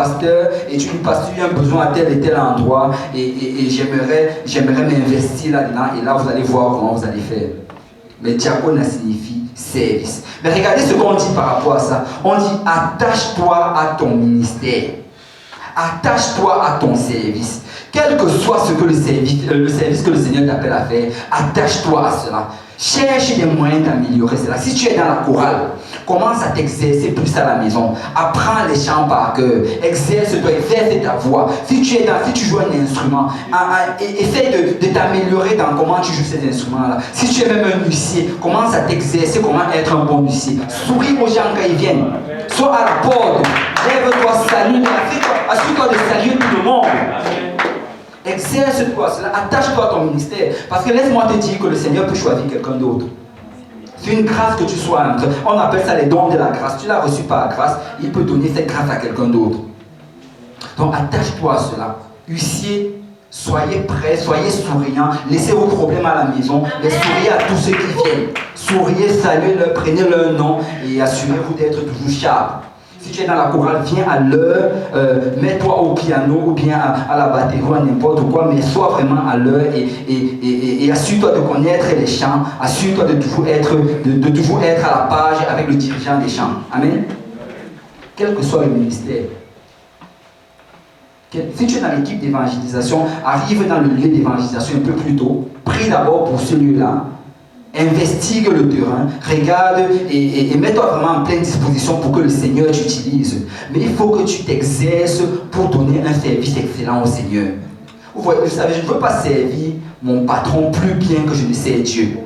pasteur et tu dis, pasteur, il y a un besoin à tel et tel endroit et j'aimerais m'investir là-dedans et là vous allez voir comment vous allez faire. Mais diaconia signifie service. Mais regardez ce qu'on dit par rapport à ça. On dit attache-toi à ton ministère. Attache-toi à ton service. Quel que soit ce que le service que le Seigneur t'appelle à faire, attache-toi à cela. Cherche des moyens d'améliorer cela. Si tu es dans la chorale, commence à t'exercer plus à la maison. Apprends les chants par cœur. Exerce-toi, exerce ta voix. Si tu joues un instrument, essaie de t'améliorer dans comment tu joues cet instrument-là. Si tu es même un huissier, commence à t'exercer comment être un bon huissier. Souris aux gens quand ils viennent. Sois à la porte. Lève-toi, salue. Assure-toi de saluer tout le monde. Exerce-toi cela, attache-toi à ton ministère. Parce que laisse-moi te dire que le Seigneur peut choisir quelqu'un d'autre. C'est une grâce que tu sois entre. On appelle ça les dons de la grâce. Tu l'as reçu par la grâce, il peut donner cette grâce à quelqu'un d'autre. Donc attache-toi à cela. Huissier, soyez prêts, soyez souriants. Laissez vos problèmes à la maison. Mais souriez à tous ceux qui viennent. Souriez, saluez-leur, prenez leur nom et assurez-vous d'être toujours sharp. Si tu es dans la chorale, viens à l'heure, mets-toi au piano ou bien à la batterie ou à n'importe quoi, mais sois vraiment à l'heure et assure-toi de connaître les chants, assure-toi de toujours être à la page avec le dirigeant des chants. Amen. Quel que soit le ministère. Si tu es dans l'équipe d'évangélisation, arrive dans le lieu d'évangélisation un peu plus tôt, prie d'abord pour ce lieu-là. Investigue le terrain, regarde et mets-toi vraiment en pleine disposition pour que le Seigneur t'utilise. Mais il faut que tu t'exerces pour donner un service excellent au Seigneur. Vous voyez, vous savez, je ne veux pas servir mon patron plus bien que je ne sers Dieu.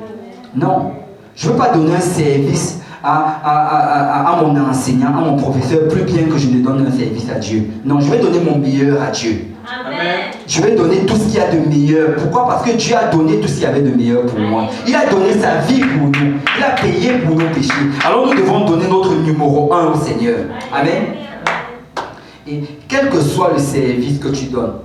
Non, je ne veux pas donner un service à mon enseignant, à mon professeur plus bien que je ne donne un service à Dieu. Non, je vais donner mon meilleur à Dieu. Amen. Je vais donner tout ce qu'il y a de meilleur. Pourquoi? Parce que Dieu a donné tout ce qu'il y avait de meilleur pour moi. Il a donné sa vie pour nous. Il a payé pour nos péchés. Alors nous devons donner notre numéro 1 au Seigneur. Amen. Et quel que soit le service que tu donnes,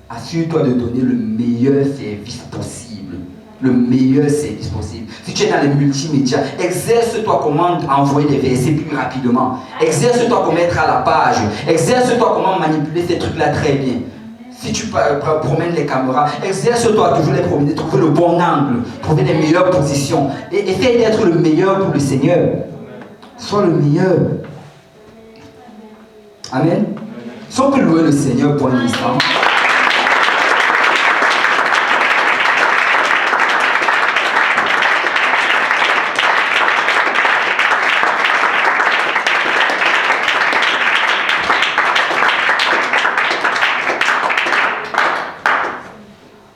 assure-toi de donner le meilleur service possible. Le meilleur service possible. Si tu es dans les multimédias, exerce-toi comment envoyer des versets plus rapidement. Exerce-toi comment être à la page. Exerce-toi comment manipuler ces trucs-là très bien. Si tu promènes les caméras, exerce-toi à toujours les promener, trouver le bon angle, trouver les meilleures positions. Et essaye d'être le meilleur pour le Seigneur. Sois le meilleur. Amen. Si on peut louer le Seigneur pour un instant.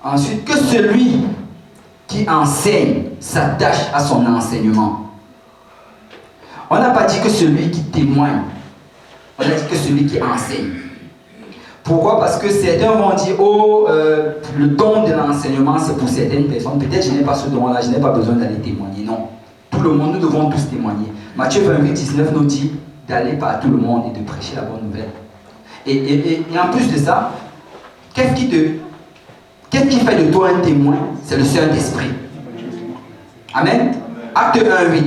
Ensuite, que celui qui enseigne s'attache à son enseignement. On n'a pas dit que celui qui témoigne. On a dit que celui qui enseigne. Pourquoi? Parce que certains vont dire, oh, le don de l'enseignement, c'est pour certaines personnes. Peut-être je n'ai pas ce don-là, je n'ai pas besoin d'aller témoigner. Non. Tout le monde, nous devons tous témoigner. Matthieu 28, 19 nous dit d'aller par tout le monde et de prêcher la bonne nouvelle. Et en plus de ça, qu'est-ce qui fait de toi un témoin? C'est le Saint-Esprit. Amen. Acte 1, 8.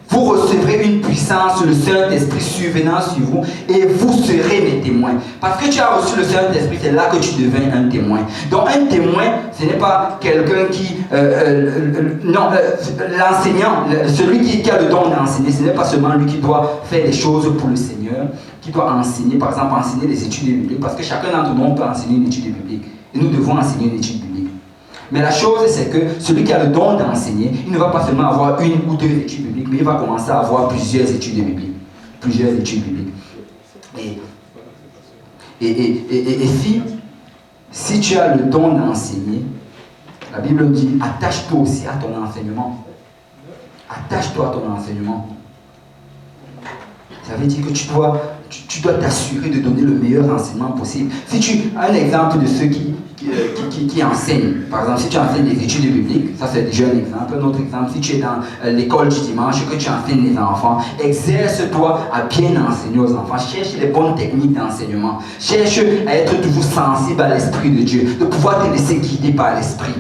Vous recevrez une puissance, le Saint-Esprit survenant sur vous, et vous serez mes témoins. Parce que tu as reçu le Saint-Esprit, c'est là que tu deviens un témoin. Donc un témoin, ce n'est pas quelqu'un qui... l'enseignant, celui qui a le don d'enseigner, ce n'est pas seulement lui qui doit faire des choses pour le Seigneur, qui doit enseigner, par exemple, enseigner les études bibliques, parce que chacun d'entre nous peut enseigner une étude biblique. Et nous devons enseigner une étude biblique. Mais la chose, c'est que celui qui a le don d'enseigner, il ne va pas seulement avoir une ou deux études bibliques, mais il va commencer à avoir plusieurs études bibliques. Plusieurs études bibliques. Et si tu as le don d'enseigner, la Bible dit, attache-toi aussi à ton enseignement. Attache-toi à ton enseignement. Ça veut dire que tu dois t'assurer de donner le meilleur enseignement possible. Si tu as un exemple de ceux qui enseignent, par exemple, si tu enseignes des études bibliques, ça c'est déjà un exemple. Un autre exemple, si tu es dans l'école du dimanche, que tu enseignes les enfants, exerce-toi à bien enseigner aux enfants. Cherche les bonnes techniques d'enseignement. Cherche à être toujours sensible à l'Esprit de Dieu, de pouvoir te laisser guider par l'Esprit.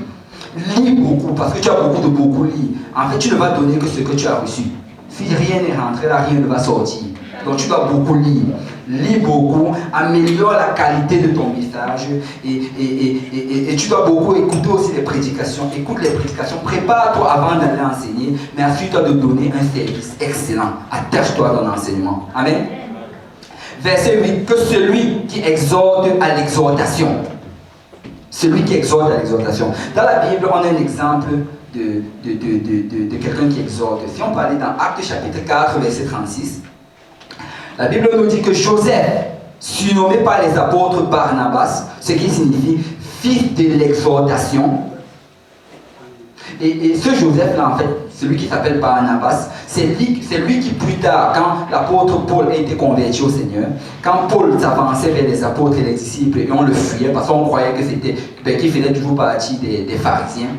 Lis beaucoup, parce que tu as beaucoup lire. En fait, tu ne vas donner que ce que tu as reçu. Si rien n'est rentré là, rien ne va sortir. Donc tu dois beaucoup lire. Lis beaucoup, améliore la qualité de ton message et tu dois beaucoup écouter aussi les prédications. Écoute les prédications, prépare-toi avant d'aller enseigner, mais assure-toi de donner un service excellent. Attache-toi à ton enseignement. Amen. Verset 8, que celui qui exhorte à l'exhortation. Celui qui exhorte à l'exhortation. Dans la Bible, on a un exemple de quelqu'un qui exhorte. Si on parlait dans Actes chapitre 4, verset 36, la Bible nous dit que Joseph, surnommé par les apôtres Barnabas, ce qui signifie fils de l'exhortation. Et ce Joseph-là, en fait, celui qui s'appelle Barnabas, c'est lui qui plus tard, quand l'apôtre Paul a été converti au Seigneur, quand Paul s'avançait vers les apôtres et les disciples, et on le fuyait parce qu'on croyait que c'était, qu'il faisait toujours partie des pharisiens,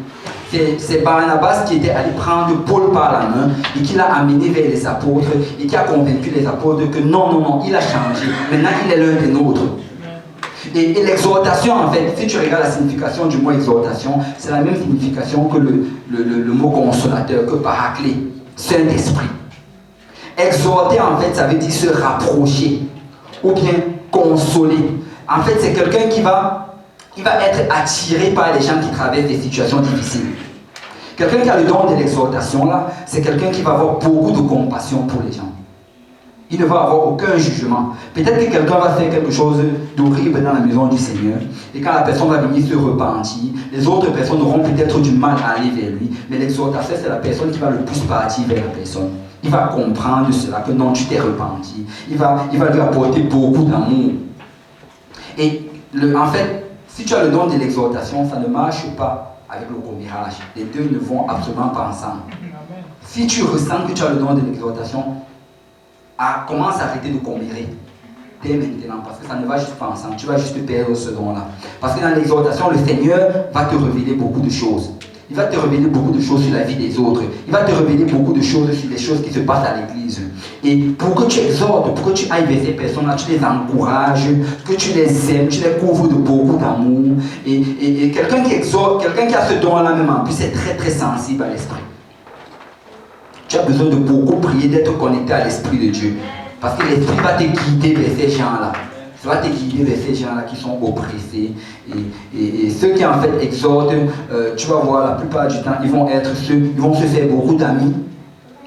c'est Barnabas qui était allé prendre Paul par la main et qui l'a amené vers les apôtres et qui a convaincu les apôtres que non, il a changé. Maintenant, il est l'un des nôtres. Et l'exhortation, en fait, si tu regardes la signification du mot exhortation, c'est la même signification que le mot consolateur, que paraclet, Saint-Esprit. Exhorter, en fait, ça veut dire se rapprocher ou bien consoler. En fait, c'est quelqu'un qui va être attiré par les gens qui traversent des situations difficiles. Quelqu'un qui a le don de l'exhortation, là, c'est quelqu'un qui va avoir beaucoup de compassion pour les gens. Il ne va avoir aucun jugement. Peut-être que quelqu'un va faire quelque chose d'horrible dans la maison du Seigneur, et quand la personne va venir se repentir, les autres personnes auront peut-être du mal à aller vers lui, mais l'exhortateur, c'est la personne qui va le plus partir vers la personne. Il va comprendre cela, que non, tu t'es repenti. Il va lui apporter beaucoup d'amour. Et en fait, si tu as le don de l'exhortation, ça ne marche pas avec le commérage. Les deux ne vont absolument pas ensemble. Si tu ressens que tu as le don de l'exhortation, commence à arrêter de commérer dès maintenant, parce que ça ne va juste pas ensemble. Tu vas juste perdre ce don-là. Parce que dans l'exhortation, le Seigneur va te révéler beaucoup de choses. Il va te révéler beaucoup de choses sur la vie des autres. Il va te révéler beaucoup de choses sur les choses qui se passent à l'église. Et pour que tu exhortes, pour que tu ailles vers ces personnes-là, tu les encourages, que tu les aimes, tu les couvres de beaucoup d'amour. Et quelqu'un qui exhorte, quelqu'un qui a ce don-là même en plus, est très très sensible à l'esprit. Tu as besoin de beaucoup prier, d'être connecté à l'Esprit de Dieu. Parce que l'Esprit va te guider vers ces gens-là. Ça va te guider vers ces gens-là qui sont oppressés. Et ceux qui en fait exhortent, tu vas voir la plupart du temps, ils vont se faire beaucoup d'amis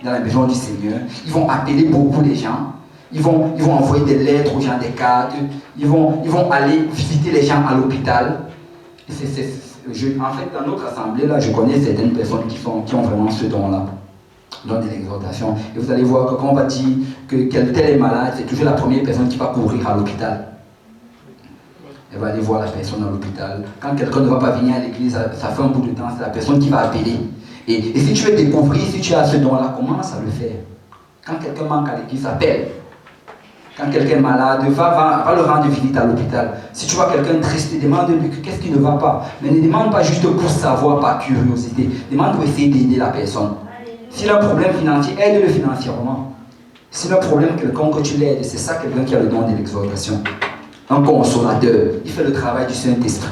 dans la maison du Seigneur. Ils vont appeler beaucoup les gens. Ils vont envoyer des lettres aux gens, des cartes. Ils vont aller visiter les gens à l'hôpital. En fait, dans notre assemblée, là, je connais certaines personnes qui ont vraiment ce don-là. Dans de l'exhortation. Et vous allez voir que quand on va dire que tel est malade, c'est toujours la première personne qui va courir à l'hôpital. Elle va aller voir la personne à l'hôpital. Quand quelqu'un ne va pas venir à l'église, ça fait un bout de temps, c'est la personne qui va appeler. Et si tu veux découvrir, si tu as ce don-là, commence à le faire. Quand quelqu'un manque à l'église, appelle. Quand quelqu'un est malade, va le rendre visite à l'hôpital. Si tu vois quelqu'un triste, demande-lui qu'est-ce qui ne va pas. Mais ne demande pas juste pour savoir, par curiosité. Demande pour essayer d'aider la personne. S'il a un problème financier, aide-le financièrement. S'il a un problème quelconque, que tu l'aides. C'est ça quelqu'un qui a le don de l'exhortation. Un consolateur. Il fait le travail du Saint-Esprit.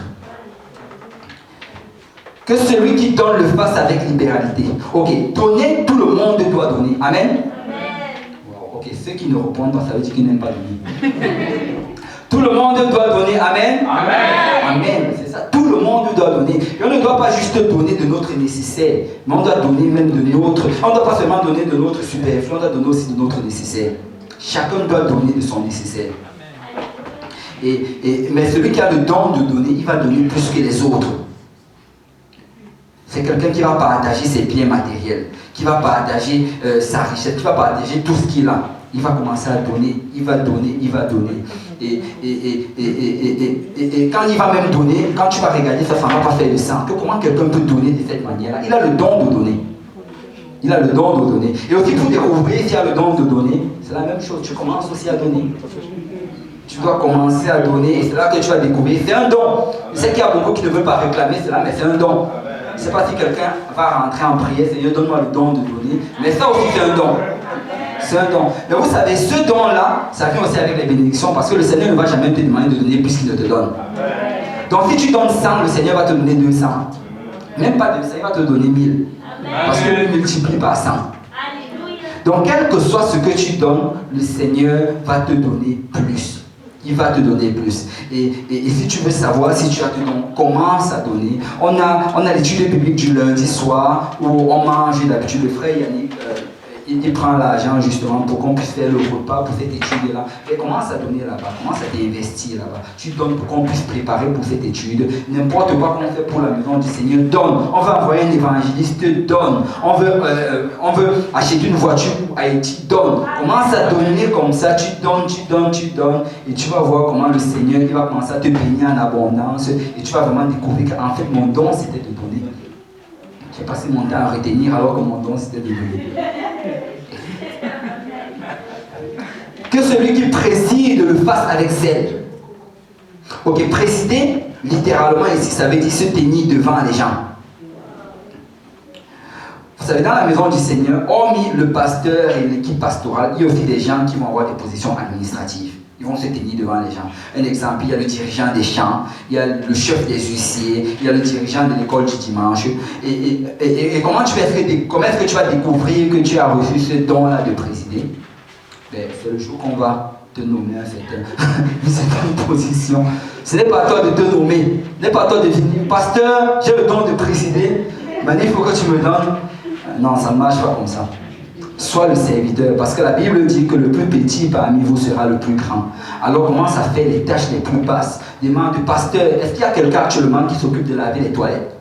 Que celui qui donne le fasse avec libéralité. Ok, donner, tout le monde doit donner. Amen. Wow, ok, ceux qui ne répondent pas, ça veut dire qu'ils n'aiment pas donner. Tout le monde doit donner. Amen. Amen. Amen. C'est ça. Tout le monde doit donner. Et on ne doit pas juste donner de notre nécessaire, mais on doit donner même de notre. On ne doit pas seulement donner de notre superflu, on doit donner aussi de notre nécessaire. Chacun doit donner de son nécessaire. Mais celui qui a le don de donner, il va donner plus que les autres. C'est quelqu'un qui va partager ses biens matériels, qui va partager sa richesse, qui va partager tout ce qu'il a. Il va commencer à donner, il va donner, il va donner. Et quand il va même donner, quand tu vas regarder ça, ça ne va pas faire le sang. Comment quelqu'un peut donner de cette manière-là? Il a le don de donner. Il a le don de donner. Et aussi pour découvrir s'il a le don de donner, c'est la même chose. Tu commences aussi à donner. Tu dois commencer à donner et c'est là que tu vas découvrir. C'est un don. Je sais qu'il y a beaucoup qui ne veulent pas réclamer cela, mais c'est un don. Je ne sais pas si quelqu'un va rentrer en prière, Seigneur, donne-moi le don de donner. Mais ça aussi, c'est un don. C'est un don. Mais vous savez, ce don-là, ça vient aussi avec les bénédictions parce que le Seigneur ne va jamais te demander de donner plus qu'il ne te donne. Donc si tu donnes 100, le Seigneur va te donner 200. Même pas 200, il va te donner 1000. Parce qu'il le multiplie par 100. Donc, quel que soit ce que tu donnes, le Seigneur va te donner plus. Il va te donner plus. Et si tu veux savoir si tu as du don, commence à donner. On a l'étude biblique du lundi soir où on mange d'habitude. Le frère Yannick, il prend l'argent justement pour qu'on puisse faire le repas pour cette étude-là. Et commence à donner là-bas, commence à t'investir là-bas. Tu donnes pour qu'on puisse préparer pour cette étude. N'importe quoi qu'on fait pour la maison du Seigneur, donne. On veut envoyer un évangéliste, donne. On veut acheter une voiture pour Haïti, donne. Commence à donner comme ça, tu donnes. Et tu vas voir comment le Seigneur il va commencer à te bénir en abondance. Et tu vas vraiment découvrir qu'en fait, mon don, c'était de donner. J'ai passé mon temps à retenir alors que mon don, c'était de donner. Que celui qui préside le fasse avec zèle. Ok, présider, littéralement ici, ça veut dire se tenir devant les gens. Vous savez, dans la maison du Seigneur, hormis le pasteur et l'équipe pastorale, il y a aussi des gens qui vont avoir des positions administratives. Ils vont se tenir devant les gens. Un exemple, il y a le dirigeant des chants, il y a le chef des huissiers, il y a le dirigeant de l'école du dimanche. Et comment est-ce que tu vas découvrir que tu as reçu ce don-là de présider? C'est le jour qu'on va te nommer à une certaine position. Ce n'est pas à toi de te nommer. Ce n'est pas à toi de venir. Pasteur, j'ai le don de présider. Mais il faut que tu me donnes. Non, ça ne marche pas comme ça. Sois le serviteur. Parce que la Bible dit que le plus petit parmi vous sera le plus grand. Alors commence à faire les tâches les plus basses. Demande du pasteur, est-ce qu'il y a quelqu'un actuellement qui s'occupe de laver les toilettes?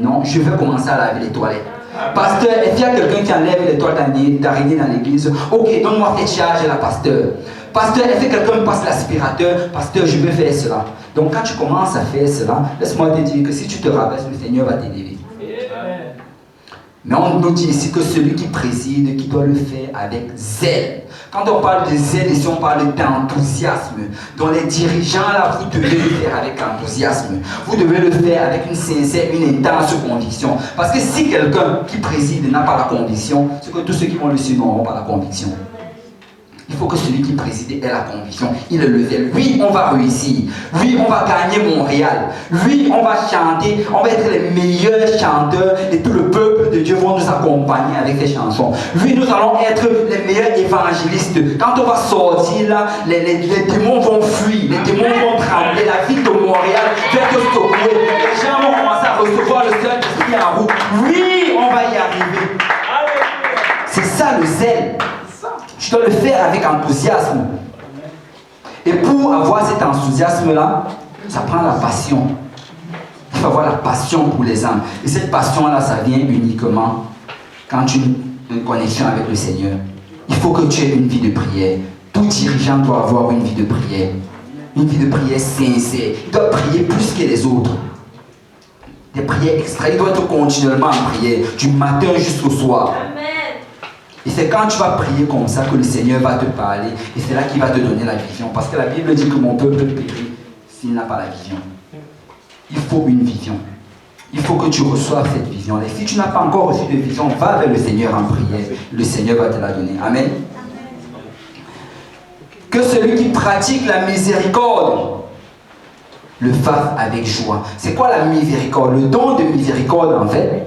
Non, je vais commencer à laver les toilettes. Pasteur, est-ce qu'il y a quelqu'un qui enlève les toiles d'araignée dans l'église? Ok, donne-moi cette charge là, pasteur. Pasteur, est-ce que quelqu'un me passe l'aspirateur? Pasteur, je vais faire cela. Donc quand tu commences à faire cela, laisse-moi te dire que si tu te rabaisses, le Seigneur va t'élever. Mais on nous dit ici que celui qui préside, qui doit le faire avec zèle. Quand on parle de zèle, ici on parle d'enthousiasme. Donc les dirigeants là, vous devez le faire avec enthousiasme. Vous devez le faire avec une sincère, une intense conviction. Parce que si quelqu'un qui préside n'a pas la conviction, c'est que tous ceux qui vont le suivre n'auront pas la conviction. Il faut que celui qui préside ait la conviction. Il est le zèle. Oui, on va réussir. Oui, on va gagner Montréal. Oui, on va chanter. On va être les meilleurs chanteurs et tout le peuple de Dieu va nous accompagner avec ces chansons. Oui, nous allons être les meilleurs évangélistes. Quand on va sortir là, les démons vont fuir. Les démons vont trembler. La ville de Montréal va te secouer. Les gens vont commencer à recevoir le Saint-Esprit en vous. Oui, on va y arriver. C'est ça le zèle. Tu dois le faire avec enthousiasme. Et pour avoir cet enthousiasme-là, ça prend la passion. Il faut avoir la passion pour les âmes. Et cette passion-là, ça vient uniquement quand tu as une connexion avec le Seigneur. Il faut que tu aies une vie de prière. Tout dirigeant doit avoir une vie de prière. Une vie de prière sincère. Il doit prier plus que les autres. Des prières extra. Il doit être continuellement en prière, du matin jusqu'au soir. Et c'est quand tu vas prier comme ça que le Seigneur va te parler. Et c'est là qu'il va te donner la vision. Parce que la Bible dit que mon peuple périt s'il n'a pas la vision. Il faut une vision. Il faut que tu reçoives cette vision. Et si tu n'as pas encore reçu de vision, va vers le Seigneur en prière. Le Seigneur va te la donner. Amen. Que celui qui pratique la miséricorde le fasse avec joie. C'est quoi la miséricorde? Le don de miséricorde, en fait,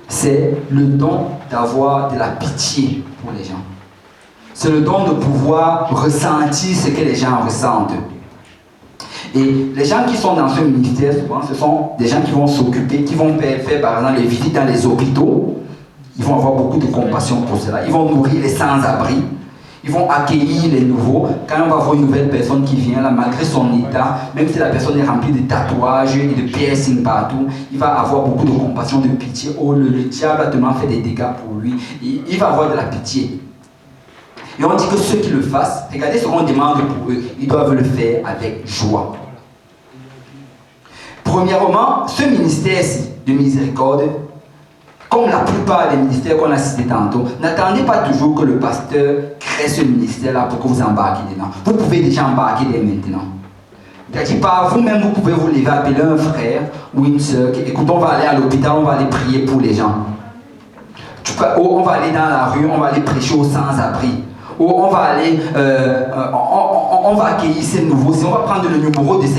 c'est le don d'avoir de la pitié pour les gens. C'est le don de pouvoir ressentir ce que les gens ressentent. Et les gens qui sont dans ce ministère, souvent, ce sont des gens qui vont s'occuper, qui vont faire par exemple les visites dans les hôpitaux. Ils vont avoir beaucoup de compassion pour cela. Ils vont nourrir les sans-abri. Ils vont accueillir les nouveaux. Quand on va voir une nouvelle personne qui vient là, malgré son état, même si la personne est remplie de tatouages et de piercings partout, il va avoir beaucoup de compassion, de pitié. Oh, le diable a tellement fait des dégâts pour lui. Il va avoir de la pitié. Et on dit que ceux qui le fassent, regardez ce qu'on demande pour eux, ils doivent le faire avec joie. Premièrement, ce ministère-ci de miséricorde, comme la plupart des ministères qu'on a cités tantôt, n'attendez pas toujours que le pasteur crée ce ministère-là pour que vous embarquiez dedans. Vous pouvez déjà embarquer dès maintenant. C'est-à-dire par vous-même, vous pouvez vous lever, appeler un frère ou une soeur. Écoute, on va aller à l'hôpital, on va aller prier pour les gens. On va aller dans la rue, on va aller prêcher aux sans-abri. Ou on va aller, on va accueillir ces nouveaux. Si on va prendre le numéro de ces